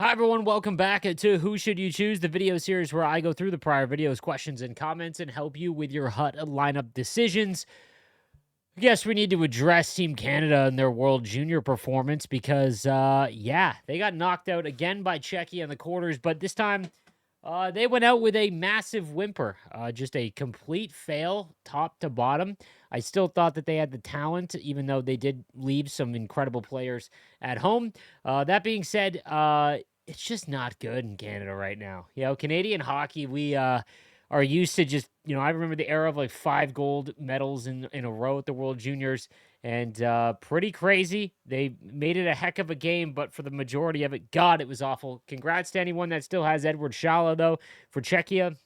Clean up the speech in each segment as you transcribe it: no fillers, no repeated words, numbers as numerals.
Hi, everyone. Welcome back to Who Should You Choose, the video series where I go through the prior videos, questions, and comments and help you with your HUT lineup decisions. Yes, we need to address Team Canada and their World Junior performance because, yeah, they got knocked out again by Czechia in the quarters, but this time they went out with a massive whimper, just a complete fail, top to bottom. I still thought that they had the talent, even though they did leave some incredible players at home. That being said, it's just not good in Canada right now. Canadian hockey, we are used to just, I remember the era of like 5 gold medals in a row at the World Juniors, and pretty crazy. They made it a heck of a game, but for the majority of it, God, it was awful. Congrats to anyone that still has Edward Shala, though, for Czechia.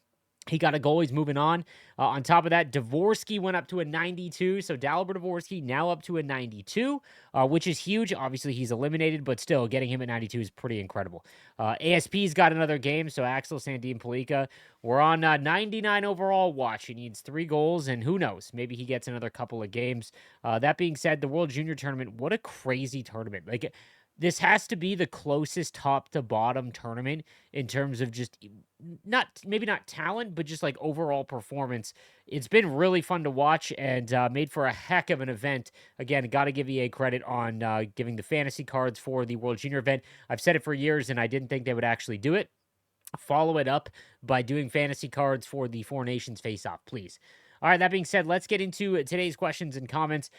He got a goal. He's moving on top of that, Dvorsky went up to a 92. So Dalibor Dvorsky now up to a 92, which is huge. Obviously, he's eliminated, but still getting him at 92 is pretty incredible. ASP's got another game. So Axel Sandin Palika, we're on 99 overall watch. He needs 3 goals, and who knows? Maybe he gets another couple of games. That being said, the World Junior Tournament, what a crazy tournament. Like, this has to be the closest top to bottom tournament in terms of just maybe not talent, but just like overall performance. It's been really fun to watch and made for a heck of an event. Again, got to give EA credit on giving the fantasy cards for the World Junior event. I've said it for years, and I didn't think they would actually do it. Follow it up by doing fantasy cards for the Four Nations face-off, please. All right, that being said, let's get into today's questions and comments.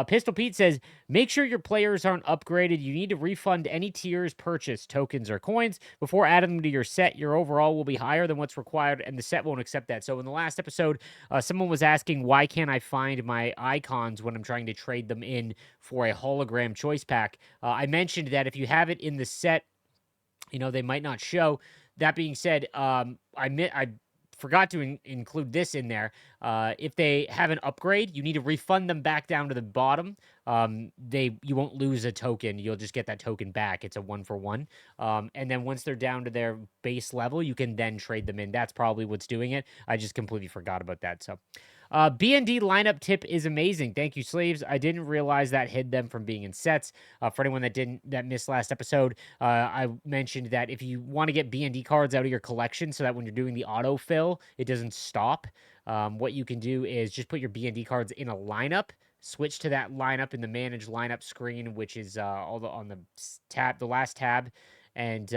Pistol Pete says, make sure your players aren't upgraded. You need to refund any tiers purchased, tokens or coins, before adding them to your set. Your overall will be higher than what's required, and the set won't accept that. So in the last episode, someone was asking, why can't I find my icons when I'm trying to trade them in for a hologram choice pack? I mentioned that if you have it in the set, they might not show. That being said, I forgot to include this in there. If they have an upgrade, you need to refund them back down to the bottom. You won't lose a token. You'll just get that token back. It's a 1-for-1. And then once they're down to their base level, you can then trade them in. That's probably what's doing it. I just completely forgot about that. So BND lineup tip is amazing. Thank you, Sleeves. I didn't realize that hid them from being in sets. For anyone that missed last episode, I mentioned that if you want to get BND cards out of your collection so that when you're doing the autofill, it doesn't stop, what you can do is just put your BND cards in a lineup, switch to that lineup in the manage lineup screen, which is on the last tab. And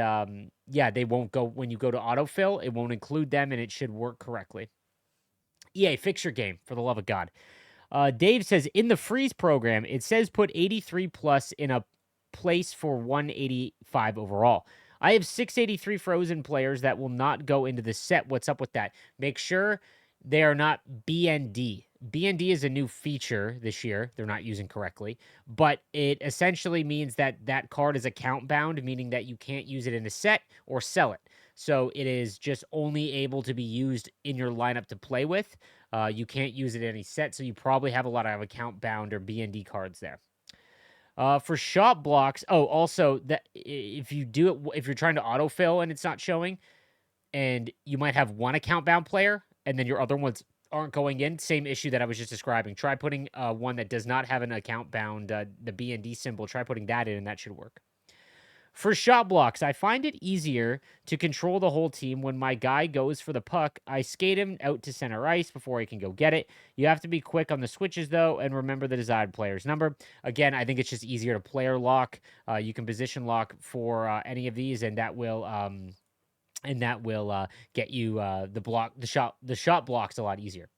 yeah, they won't go when you go to autofill, it won't include them, and it should work correctly. EA, fix your game, for the love of God. Dave says, in the freeze program, it says put 83 plus in a place for 185 overall. I have 683 frozen players that will not go into the set. What's up with that? Make sure they are not BND. BND is a new feature this year. They're not using correctly, but it essentially means that that card is account bound, meaning that you can't use it in a set or sell it. So it is just only able to be used in your lineup to play with. You can't use it in any set, so you probably have a lot of account bound or BND cards there. For shop blocks, also that if you're trying to autofill and it's not showing, and you might have one account bound player, and then your other ones aren't going in. Same issue that I was just describing. Try putting one that does not have an account bound, the BND symbol. Try putting that in, and that should work. For shot blocks, I find it easier to control the whole team when my guy goes for the puck. I skate him out to center ice before he can go get it. You have to be quick on the switches, though, and remember the desired player's number. Again, I think it's just easier to player lock. You can position lock for any of these, and that will get you the shot blocks a lot easier.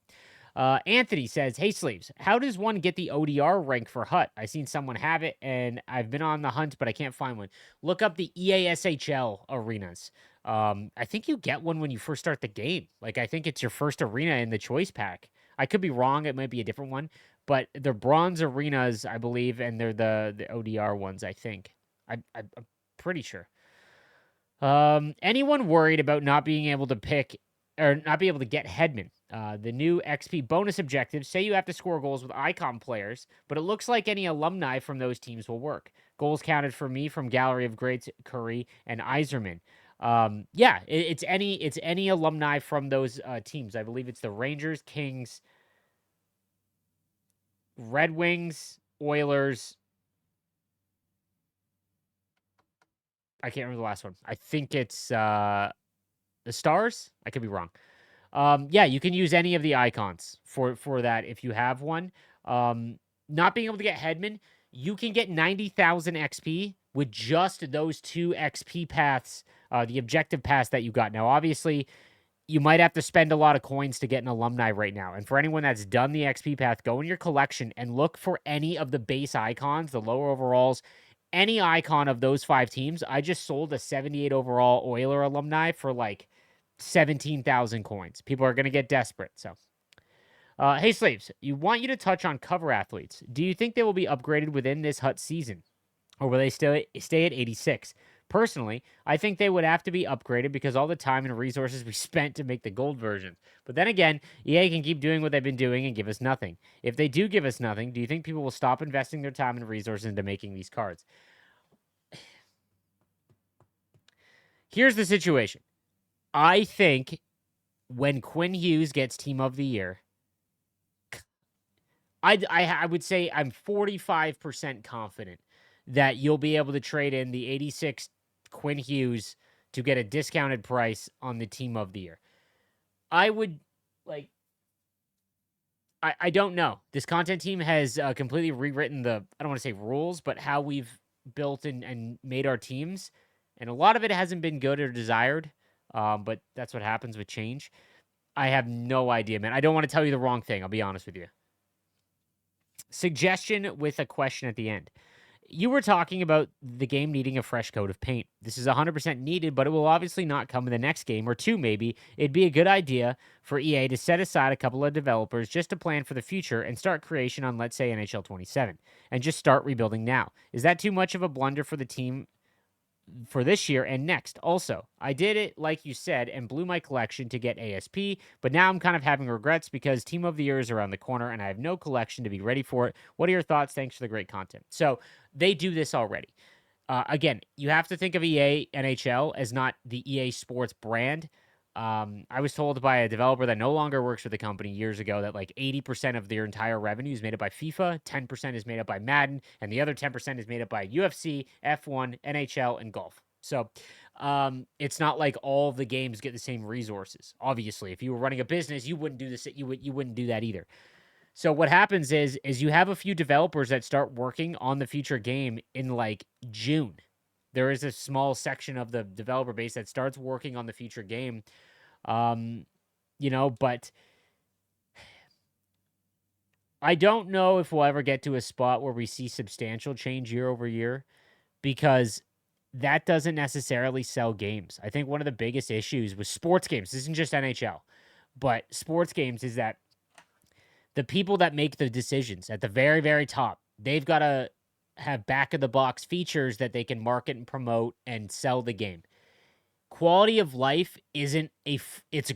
Anthony says, hey, Sleeves, how does one get the ODR rank for HUT? I seen someone have it, and I've been on the hunt, but I can't find one. Look up the EASHL arenas. I think you get one when you first start the game. Like, I think it's your first arena in the choice pack. I could be wrong. It might be a different one. But they're bronze arenas, I believe, and they're the ODR ones, I think. I'm pretty sure. Anyone worried about not being able to pick or not be able to get Hedman? The new XP bonus objectives say you have to score goals with icon players, but it looks like any alumni from those teams will work. Goals counted for me from Gallery of Greats, Curry, and Iserman. Yeah, it's any alumni from those teams. I believe it's the Rangers, Kings, Red Wings, Oilers, I can't remember the last one. I think it's the stars. I could be wrong. Yeah, you can use any of the icons for that if you have one. Um, Not being able to get Headman, you can get 90,000 XP with just those 2 XP paths, the objective paths that you got. Now, obviously, you might have to spend a lot of coins to get an alumni right now. And for anyone that's done the XP path, go in your collection and look for any of the base icons, the lower overalls, any icon of those 5 teams. I just sold a 78 overall Oiler alumni for like 17,000 coins. People are going to get desperate. So, hey, Slaves, you want you to touch on cover athletes. Do you think they will be upgraded within this HUT season? Or will they still stay at 86? Personally, I think they would have to be upgraded because all the time and resources we spent to make the gold version. But then again, EA can keep doing what they've been doing and give us nothing. If they do give us nothing, do you think people will stop investing their time and resources into making these cards? Here's the situation. I think when Quinn Hughes gets Team of the Year, I would say I'm 45% confident that you'll be able to trade in the 86 Quinn Hughes to get a discounted price on the Team of the Year. I would like. I don't know. This content team has completely rewritten the, I don't want to say rules, but how we've built and made our teams. And a lot of it hasn't been good or desired. But that's what happens with change. I have no idea, man. I don't want to tell you the wrong thing. I'll be honest with you. Suggestion with a question at the end. You were talking about the game needing a fresh coat of paint. This is 100% needed, but it will obviously not come in the next game or 2 maybe. It'd be a good idea for EA to set aside a couple of developers just to plan for the future and start creation on, let's say, NHL 27, and just start rebuilding now. Is that too much of a blunder for the team for this year and next? Also, I did it like you said and blew my collection to get ASP, but now I'm kind of having regrets because Team of the Year is around the corner and I have no collection to be ready for it. What are your thoughts? Thanks for the great content. So they do this already. Again, you have to think of EA NHL as not the EA Sports brand. I was told by a developer that no longer works for the company years ago that like 80% of their entire revenue is made up by FIFA, 10% is made up by Madden, and the other 10% is made up by UFC, F1, NHL, and golf. So it's not like all of the games get the same resources. Obviously, if you were running a business, you wouldn't do this. You wouldn't do that either. So what happens is you have a few developers that start working on the future game in like June. There is a small section of the developer base that starts working on the future game. But I don't know if we'll ever get to a spot where we see substantial change year over year because that doesn't necessarily sell games. I think one of the biggest issues with sports games, this isn't just NHL, but sports games is that the people that make the decisions at the very, very top, they've got to have back of the box features that they can market and promote and sell the game. Quality of life isn't it's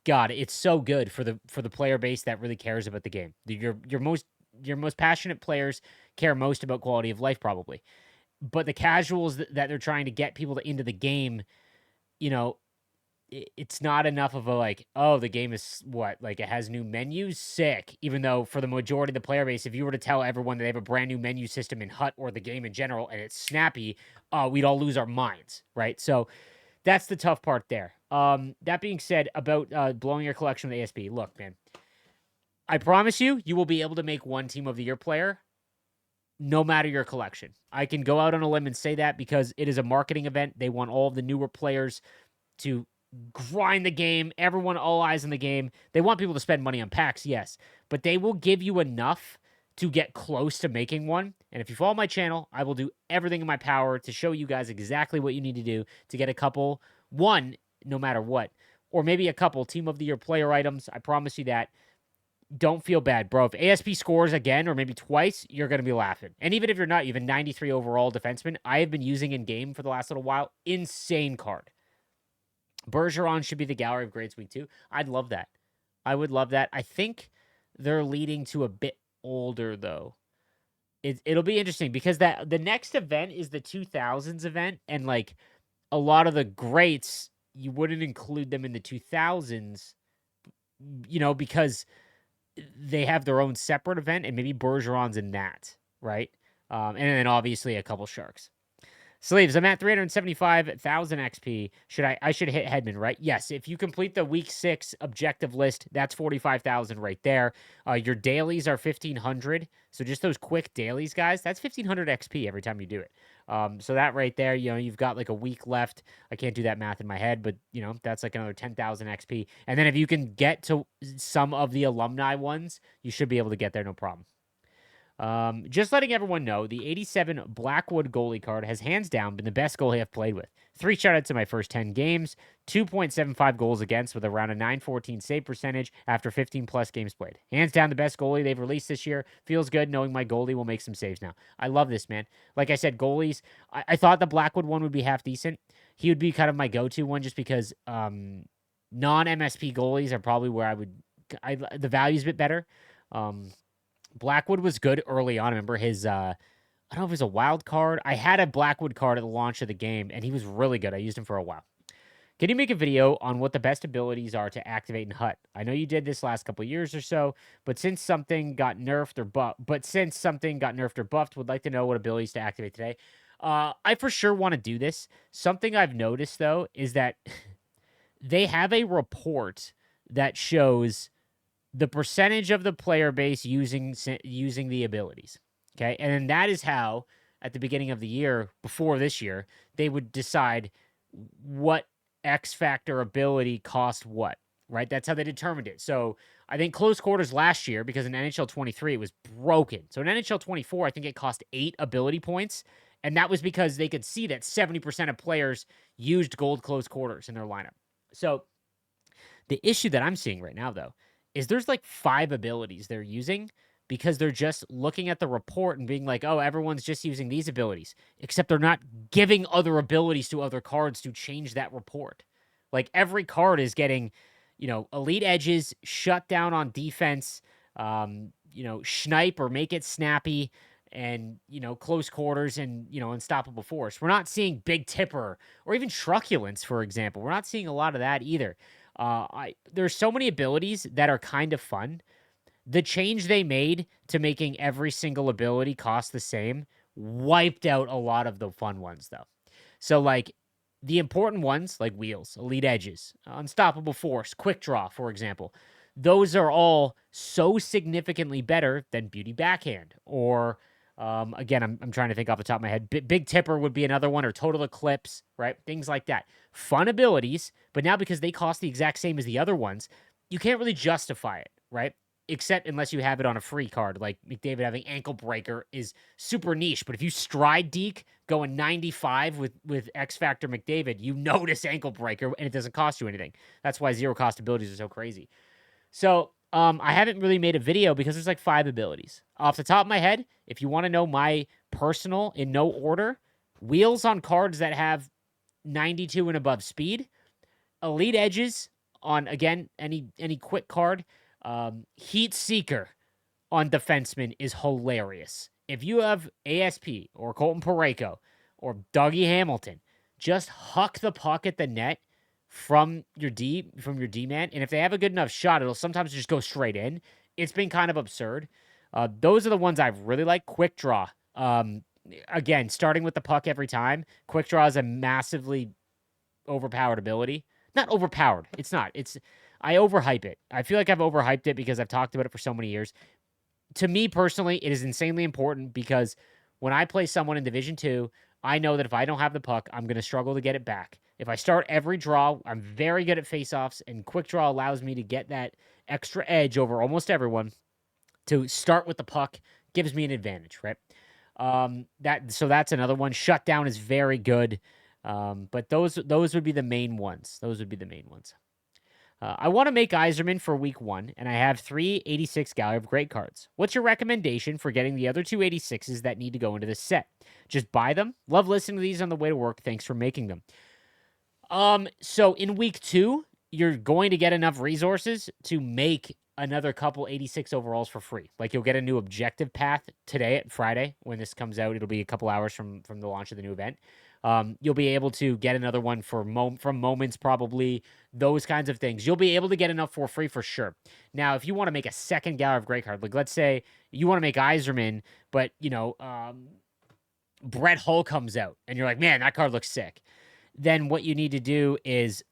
God, it's so good for the player base that really cares about the game. Your most passionate players care most about quality of life probably. But the casuals that they're trying to get people into the game, it's not enough of a like, oh, the game is what? Like it has new menus? Sick. Even though for the majority of the player base, if you were to tell everyone that they have a brand new menu system in HUT or the game in general and it's snappy, we'd all lose our minds, right? So that's the tough part there. That being said, about blowing your collection with ASP, look, man, I promise you will be able to make one Team of the Year player no matter your collection. I can go out on a limb and say that because it is a marketing event. They want all of the newer players to grind the game, everyone, all eyes on the game. They want people to spend money on packs, yes, but they will give you enough to get close to making one. And if you follow my channel, I will do everything in my power to show you guys exactly what you need to do to get a couple, one, no matter what, or maybe a couple Team of the Year player items. I promise you that. Don't feel bad, bro. If ASP scores again or maybe twice, you're going to be laughing. And even if you're not, you have a 93 overall defenseman. I have been using in game for the last little while. Insane card. Bergeron should be the gallery of grades week 2. I'd love that. I would love that. I think they're leading to a bit older though. It'll be interesting because the next event is the 2000s event, and like a lot of the greats, you wouldn't include them in the 2000s, because they have their own separate event, and maybe Bergeron's in that, right? And then obviously a couple Sharks. Sleeves, I'm at 375,000 XP. I should hit Hedman, right? Yes. If you complete the week 6 objective list, that's 45,000 right there. Your dailies are 1,500. So just those quick dailies, guys, that's 1,500 XP every time you do it. So that right there, you've got like a week left. I can't do that math in my head, but that's like another 10,000 XP. And then if you can get to some of the alumni ones, you should be able to get there, no problem. Just letting everyone know, the 87 Blackwood goalie card has hands down been the best goalie I've played with. 3 shutouts in my first 10 games, 2.75 goals against with around a 914 save percentage after 15 plus games played. Hands down the best goalie they've released this year. Feels good knowing my goalie will make some saves now. I love this, man. Like I said, goalies, I thought the Blackwood one would be half decent. He would be kind of my go-to one just because non-MSP goalies are probably where the value's a bit better. Blackwood was good early on. I remember his, I don't know if it was a wild card. I had a Blackwood card at the launch of the game, and he was really good. I used him for a while. Can you make a video on what the best abilities are to activate in HUT? I know you did this last couple of years or so, but since something got nerfed or buffed, would like to know what abilities to activate today. I for sure want to do this. Something I've noticed, though, is that they have a report that shows the percentage of the player base using the abilities. Okay. And then that is how, at the beginning of the year, before this year, they would decide what X factor ability cost what, right? That's how they determined it. So I think close quarters last year, because in NHL 23, it was broken. So in NHL 24, I think it cost 8 ability points. And that was because they could see that 70% of players used gold close quarters in their lineup. So the issue that I'm seeing right now, though, is there's like 5 abilities they're using because they're just looking at the report and being like, oh, everyone's just using these abilities, except they're not giving other abilities to other cards to change that report. Like every card is getting, elite edges, shut down on defense, snipe or make it snappy, and, close quarters and, unstoppable force. We're not seeing big tipper or even truculence, for example. We're not seeing a lot of that either. There's so many abilities that are kind of fun. The change they made to making every single ability cost the same wiped out a lot of the fun ones, though. So, like, the important ones, like wheels, elite edges, unstoppable force, quick draw, for example, those are all so significantly better than beauty backhand. Or, again, I'm trying to think off the top of my head. Big tipper would be another one, or total eclipse, right? Things like that. Fun abilities, but now because they cost the exact same as the other ones, you can't really justify it, right? Except unless you have it on a free card, like McDavid having ankle breaker is super niche. But if you stride deke going 95 with X Factor McDavid, you notice ankle breaker and it doesn't cost you anything. That's why zero cost abilities are so crazy. So I haven't really made a video because there's like 5 abilities. Off the top of my head, if you want to know my personal in no order, wheels on cards that have 92 and above speed, elite edges on, again, any quick card. Heat Seeker on defenseman is hilarious. If you have ASP or Colton Parayko or Dougie Hamilton, just huck the puck at the net from your D man, and if they have a good enough shot, it'll sometimes just go straight in. It's been kind of absurd. Those are the ones I've really liked. Quick draw. Again, starting with the puck every time. Quick draw is a massively overpowered ability. Not overpowered. It's not. I overhype it. I feel like I've overhyped it because I've talked about it for so many years. To me personally, it is insanely important because when I play someone in Division 2, I know that if I don't have the puck, I'm going to struggle to get it back. If I start every draw, I'm very good at faceoffs, and quick draw allows me to get that extra edge over almost everyone. To start with the puck gives me an advantage, right? So that's another one. Shutdown is very good. But those would be the main ones. I want to make Yzerman for week 1, and I have 3 86 Gallery of Great cards. What's your recommendation for getting the other 2 86s that need to go into this set? Just buy them? Love listening to these on the way to work. Thanks for making them. So in week 2, you're going to get enough resources to make another couple 86 overalls for free. Like, you'll get a new objective path today at Friday. When this comes out, it'll be a couple hours from the launch of the new event. You'll be able to get another one from Moments, probably, those kinds of things. You'll be able to get enough for free for sure. Now, if you want to make a second Gallery of Great card, like let's say you want to make Yzerman, but, Brett Hull comes out and you're like, man, that card looks sick. Then what you need to do is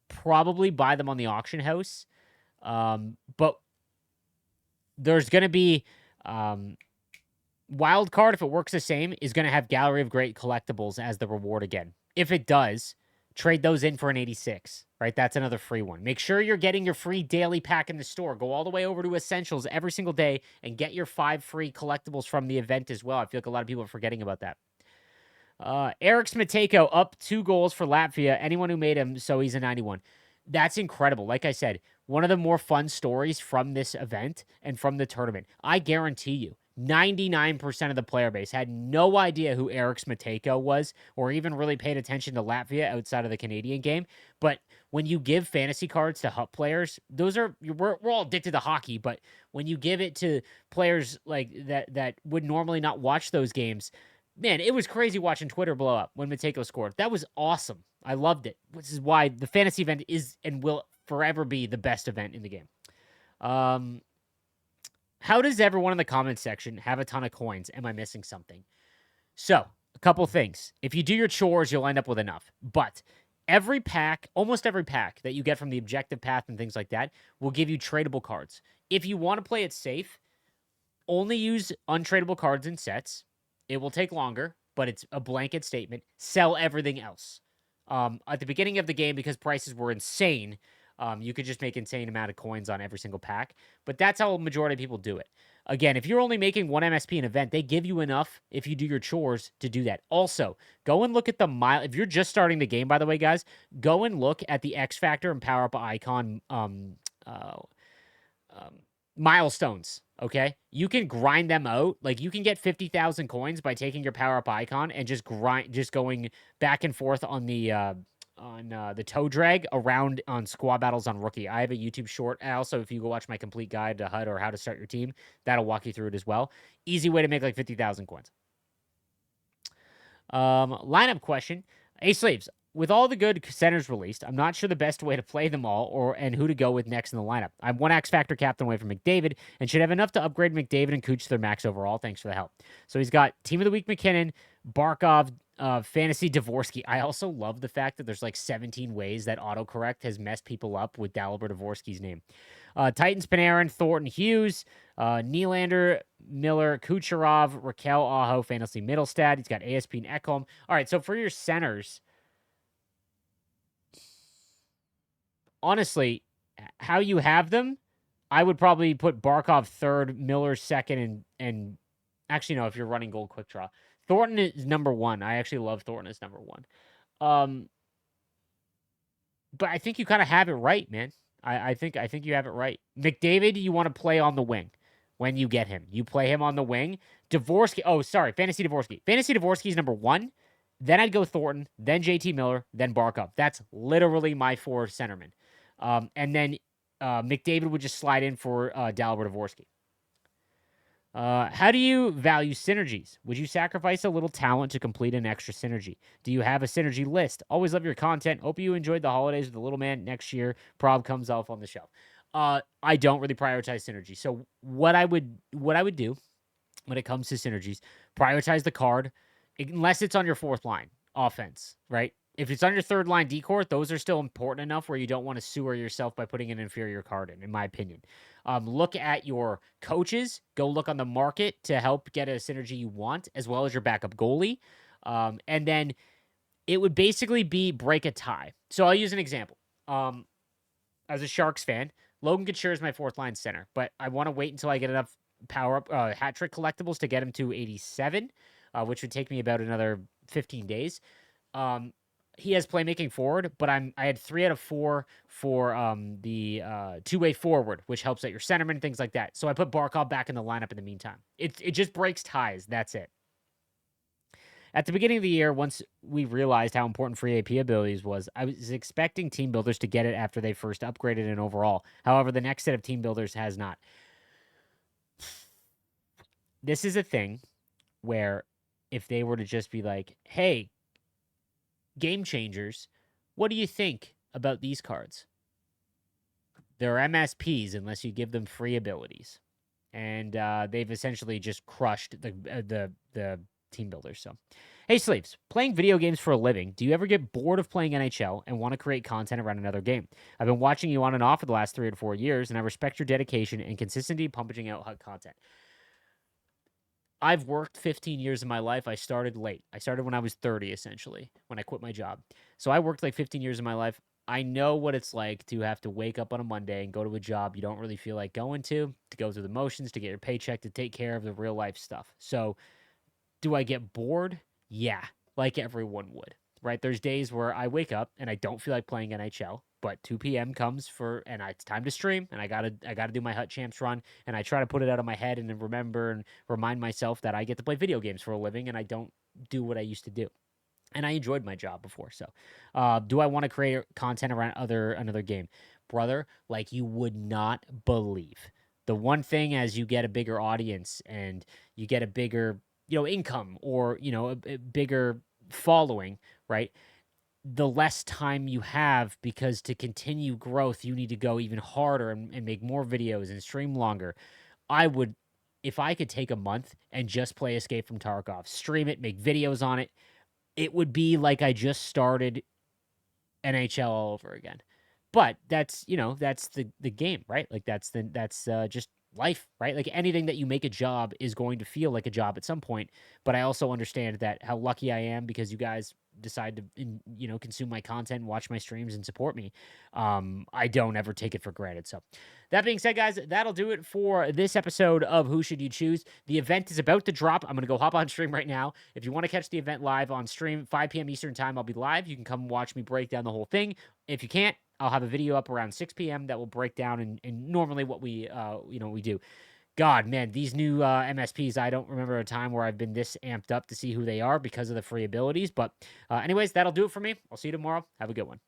probably buy them on the auction house. But there's going to be wild card, if it works the same, is going to have Gallery of Great Collectibles as the reward again. If it does, trade those in for an 86, right? That's another free one. Make sure you're getting your free daily pack in the store. Go all the way over to Essentials every single day and get your 5 free collectibles from the event as well. I feel like a lot of people are forgetting about that. Eric Smateko up 2 goals for Latvia. Anyone who made him, so he's a 91. That's incredible. Like I said, one of the more fun stories from this event and from the tournament. I guarantee you, 99% of the player base had no idea who Eric Smateko was or even really paid attention to Latvia outside of the Canadian game. But when you give fantasy cards to HUT players, we're all addicted to hockey, but when you give it to players like that would normally not watch those games, man, it was crazy watching Twitter blow up when Mateko scored. That was awesome. I loved it, which is why the fantasy event is and will forever be the best event in the game. How does everyone in the comments section have a ton of coins? Am I missing something? So, a couple things. If you do your chores, you'll end up with enough. But every pack, almost every pack that you get from the objective path and things like that will give you tradable cards. If you want to play it safe, only use untradeable cards in sets. It will take longer, but it's a blanket statement. Sell everything else. At the beginning of the game, because prices were insane, you could just make insane amount of coins on every single pack. But that's how a majority of people do it. Again, if you're only making 1 MSP an event, they give you enough if you do your chores to do that. Also, go and look at the mile. If you're just starting the game, by the way, guys, go and look at the X Factor and Power Up Icon milestones. Okay, you can grind them out. Like you can get 50,000 coins by taking your power up icon and just going back and forth on the toe drag around on squad battles on rookie. I have a YouTube short. Also, if you go watch my complete guide to HUD or how to start your team, that'll walk you through it as well. Easy way to make like 50,000 coins. Lineup question. Hey Slaves, with all the good centers released, I'm not sure the best way to play them all and who to go with next in the lineup. I'm 1 X Factor captain away from McDavid and should have enough to upgrade McDavid and Cooch to their max overall. Thanks for the help. So he's got Team of the Week McKinnon, Barkov, Fantasy Dvorsky. I also love the fact that there's like 17 ways that autocorrect has messed people up with Dalibor Dvorsky's name. Titans Panarin, Thornton Hughes, Nylander, Miller, Kucherov, Raquel Aho, Fantasy Middlestad. He's got ASP and Ekholm. All right, so for your centers, honestly, how you have them, I would probably put Barkov third, Miller second, and actually, no, if you're running gold quick draw. Thornton is number 1. I actually love Thornton as number 1. But I think you kind of have it right, man. I think you have it right. McDavid, you want to play on the wing when you get him. You play him on the wing. Dvorsky, Fantasy Dvorsky. Fantasy Dvorsky is number 1. Then I'd go Thornton, then JT Miller, then Barkov. That's literally my 4 centermen. And then McDavid would just slide in for Dalibor Dvorsky. How do you value synergies? Would you sacrifice a little talent to complete an extra synergy? Do you have a synergy list? Always love your content. Hope you enjoyed the holidays with the little man. Next year, Prob comes off on the show. I don't really prioritize synergy. So what I would do when it comes to synergies, prioritize the card, unless it's on your 4th line offense, right? If it's on your 3rd line decor, those are still important enough where you don't want to sewer yourself by putting an inferior card in my opinion. Look at your coaches. Go look on the market to help get a synergy you want, as well as your backup goalie. And then it would basically be break a tie. So I'll use an example. As a Sharks fan, Logan Couture is my 4th line center, but I want to wait until I get enough power up hat trick collectibles to get him to 87, which would take me about another 15 days. He has playmaking forward, but I had 3 out of 4 for the 2-way forward, which helps at your centerman, things like that. So I put Barkov back in the lineup in the meantime. It just breaks ties. That's it. At the beginning of the year, once we realized how important free AP abilities was, I was expecting team builders to get it after they first upgraded in overall. However, the next set of team builders has not. This is a thing where if they were to just be like, hey, Game Changers, what do you think about these cards? They're MSPs unless you give them free abilities. And they've essentially just crushed the team builders. So, hey, Sleeves, playing video games for a living, do you ever get bored of playing NHL and want to create content around another game? I've been watching you on and off for the last 3 to 4 years, and I respect your dedication and consistency pumping out HUT content. I've worked 15 years of my life. I started late. I started when I was 30, essentially, when I quit my job. So I worked like 15 years of my life. I know what it's like to have to wake up on a Monday and go to a job you don't really feel like going to go through the motions, to get your paycheck, to take care of the real life stuff. So do I get bored? Yeah, like everyone would, right? There's days where I wake up and I don't feel like playing NHL, but 2 p.m. comes and it's time to stream, and I gotta do my HUT Champs run, and I try to put it out of my head and then remember and remind myself that I get to play video games for a living and I don't do what I used to do. And I enjoyed my job before. So, do I want to create content around another game, brother? Like you would not believe. The one thing, as you get a bigger audience and you get a bigger, income, or a bigger following, right? The less time you have, because to continue growth, you need to go even harder and make more videos and stream longer. I would, if I could take a month and just play Escape from Tarkov, stream it, make videos on it, it would be like I just started NHL all over again. But that's the game, right? Like that's just life, right? Like anything that you make a job is going to feel like a job at some point. But I also understand that how lucky I am, because you guys decide to consume my content, watch my streams, and support me. I don't ever take it for granted. So that being said, guys, that'll do it for this episode of Who Should You Choose. The event is about to drop. I'm gonna go hop on stream right now. If you want to catch the event live on stream, 5 p.m. Eastern time, I'll be live. You can come watch me break down the whole thing. If you can't, I'll have a video up around 6 p.m. that will break down and normally what we do. God, man, these new MSPs, I don't remember a time where I've been this amped up to see who they are because of the free abilities. But anyways, that'll do it for me. I'll see you tomorrow. Have a good one.